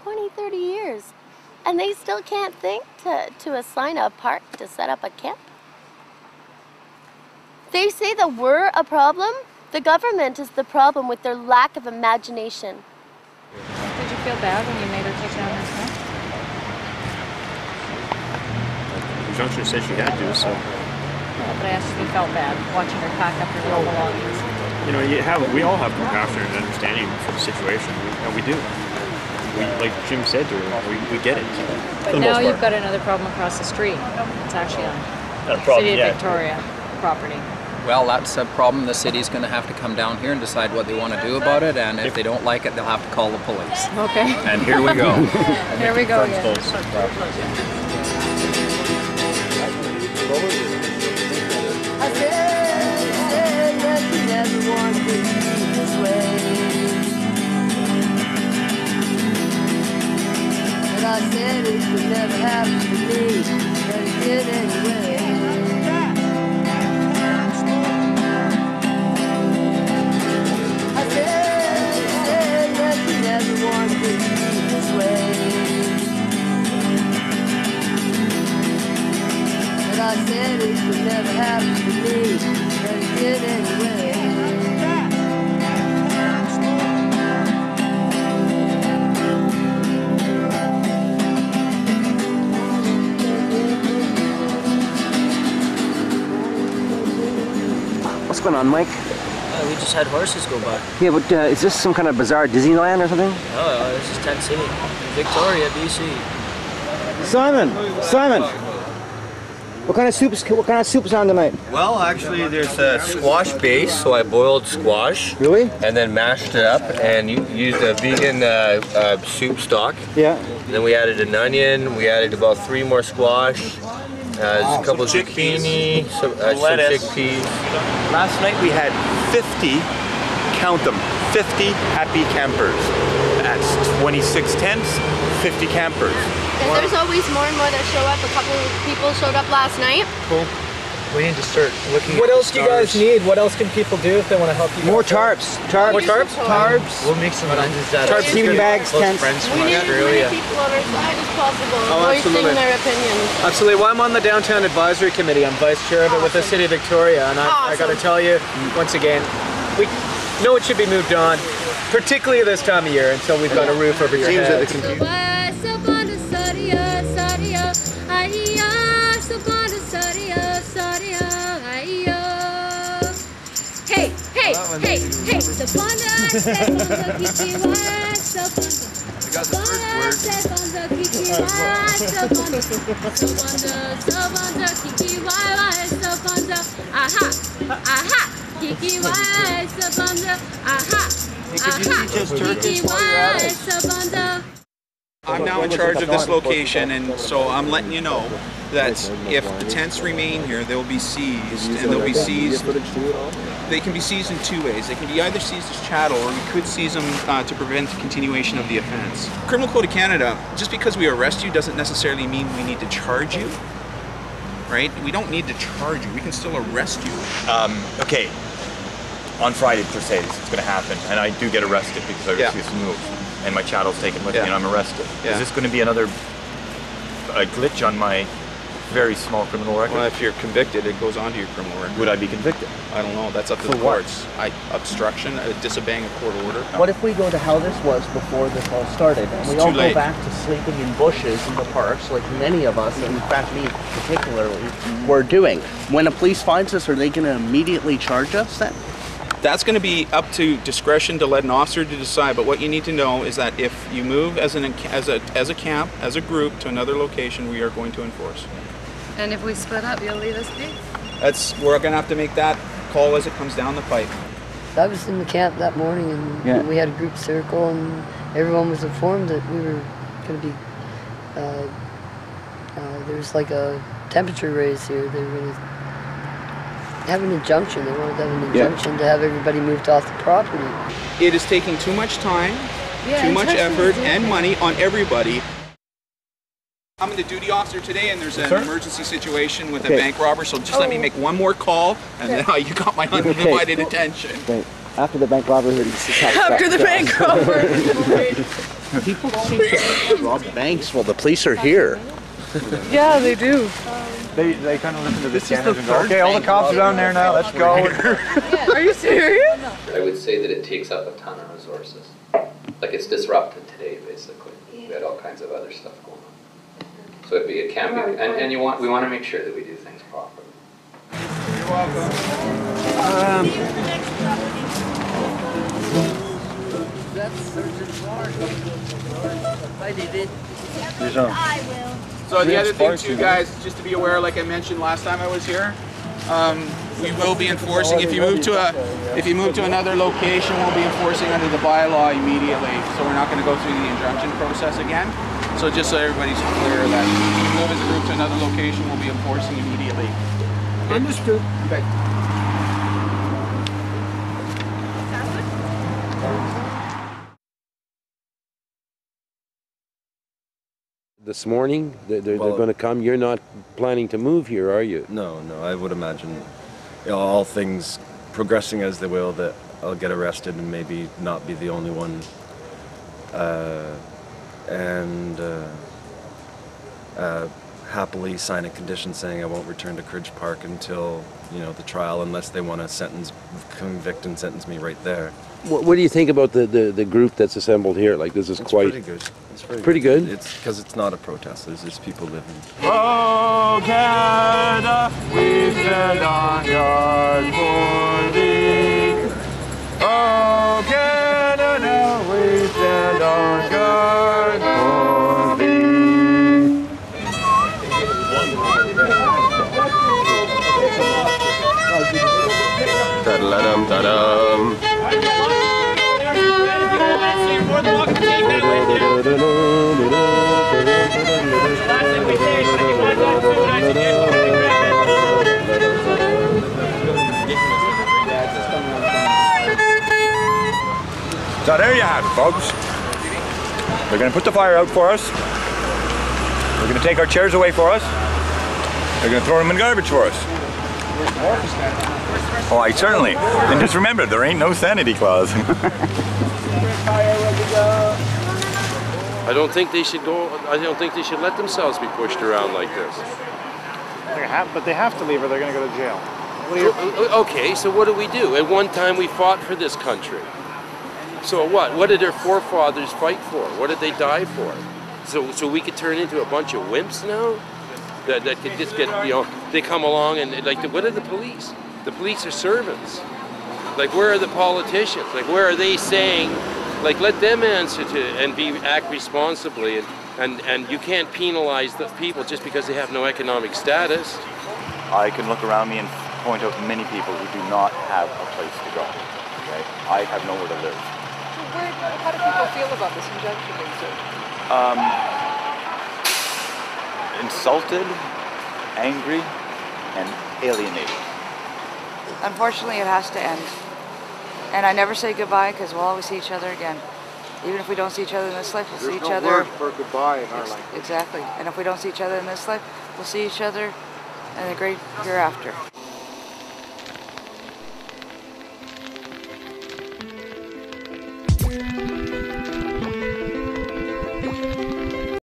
20, 30 years. And they still can't think to assign a park to set up a camp. They say that we're a problem. The government is the problem with their lack of imagination. Did you feel bad when you made her take down her tent? The conjuncture said she had to, so. Well, but I asked if you felt bad watching her pack up her little belongings. You know, we all have compassion and understanding for the situation, and we do. Like Jim said to her, we get it. But now you've got another problem across the street. It's actually on City of Victoria property. Well, that's a problem. The city's going to have to come down here and decide what they want to do about it, and if they don't like it, they'll have to call the police. Okay. And here we go. Here we go again. I said that you never want to be this way. And I said it could never happen to me, but it did anyway. I said that you never want to be this way. And I said it could never happen to me, but it did anyway. What's going on, Mike? We just had horses go by. Yeah, but is this some kind of bizarre Disneyland or something? Oh, this is Tent City, Victoria, BC. Simon, what kind of soup's on tonight? Well, actually, there's a squash base, so I boiled squash. Really? And then mashed it up and used a vegan soup stock. Yeah. And then we added an onion. We added about 3 more squash. A couple of zucchini, some chickpeas. Last night we had 50, count them, 50 happy campers. That's 26 tents, 50 campers. And there's always more and more that show up. A couple of people showed up last night. Cool. We need to start looking What at else do you guys need? What else can people do if they want to help you? More tarps. More tarps? Tarps. We'll make some Tarps, sleeping bags, tents. Friends from We need as many Australia. people on our side as possible, Oh, voicing absolutely. their opinions. Absolutely. Well, I'm on the Downtown Advisory Committee. I'm vice chair of it with the City of Victoria, and I got to tell you, once again, we know it should be moved on, particularly this time of year, until we've got a roof over your head. I'm now in charge of this location, and so I'm letting you know that if the tents remain here, they'll be seized, and they'll be seized. They can be seized in 2 ways. They can be either seized as chattel, or we could seize them to prevent the continuation of the offense. Criminal Code of Canada, just because we arrest you doesn't necessarily mean we need to charge you, right? We don't need to charge you. We can still arrest you. Okay, on Friday per se, it's going to happen, and I do get arrested because I refuse to move, and my chattel's taken with me, and I'm arrested. Is this going to be another glitch on my very small criminal record? Well, if you're convicted, it goes onto your criminal record. Would I be convicted? I don't know. That's up to the courts. Obstruction, disobeying a court order. What if we go to how this was before this all started, and we all go back to sleeping in bushes in the parks, like many of us, and in fact me particularly, were doing? When a police finds us, are they going to immediately charge us then? That's going to be up to discretion to let an officer to decide. But what you need to know is that if you move as a camp, as a group to another location, we are going to enforce. And if we split up, you'll leave us be? We're going to have to make that call as it comes down the pipe. I was in the camp that morning, and we had a group circle, and everyone was informed that we were going to be. There's like a temperature raise here. They were going to have an injunction. They wanted to have an injunction to have everybody moved off the property. It is taking too much time, too much effort, and money on everybody. I'm the duty officer today, and there's an emergency situation with a bank robber, so just let me make one more call, and then you got my undivided attention. After the bank robber, after the bank robber. People seem to rob banks while the police are here. Yeah, they do. They kind of listen to the scanners and go, okay, all the cops are down there now, let's go. Are you serious? I would say that it takes up a ton of resources. Like it's disrupted today, basically. We had all kinds of other stuff going on. So it can be, and we want to make sure that we do things properly. You're welcome. So the other thing too, guys, just to be aware, like I mentioned last time I was here, we will be enforcing, if you move to another location, we'll be enforcing under the bylaw immediately. So we're not going to go through the injunction process again. So just so everybody's clear that if you move as a group to another location, we'll be enforcing immediately. Understood. Okay. This morning, they're going to come. You're not planning to move here, are you? No, I would imagine, all things progressing as they will, that I'll get arrested and maybe not be the only one, and happily sign a condition saying I won't return to Cridge Park until the trial, unless they want to convict and sentence me right there. What do you think about the group that's assembled here? Like, this is quite pretty good. It's pretty good. It's because it's not a protest. It's just people living. Oh Canada, we stand on guard for thee. Oh Canada, we stand on guard for thee. Ta-da-dum, ta-dum. So there you have it, folks. They're going to put the fire out for us. They're going to take our chairs away for us. They're going to throw them in garbage for us. Oh, I certainly. And just remember, there ain't no sanity clause. I don't think they should go. I don't think they should let themselves be pushed around like this. But they have to leave or they're going to go to jail. Okay, so what do? At one time we fought for this country. So what? What did their forefathers fight for? What did they die for? So we could turn into a bunch of wimps now? That could just get, they come along and like, what are the police? The police are servants. Like, where are the politicians? Like, where are they saying, like, let them answer to and act responsibly, and you can't penalize the people just because they have no economic status. I can look around me and point out many people who do not have a place to go. Okay? I have nowhere to live. How do people feel about this injunction being served? Insulted, angry, and alienated. Unfortunately, it has to end. And I never say goodbye because we'll always see each other again. Even if we don't see each other in this life, we'll see each other. There's no word for goodbye in our life. Exactly. And if we don't see each other in this life, we'll see each other in the great hereafter.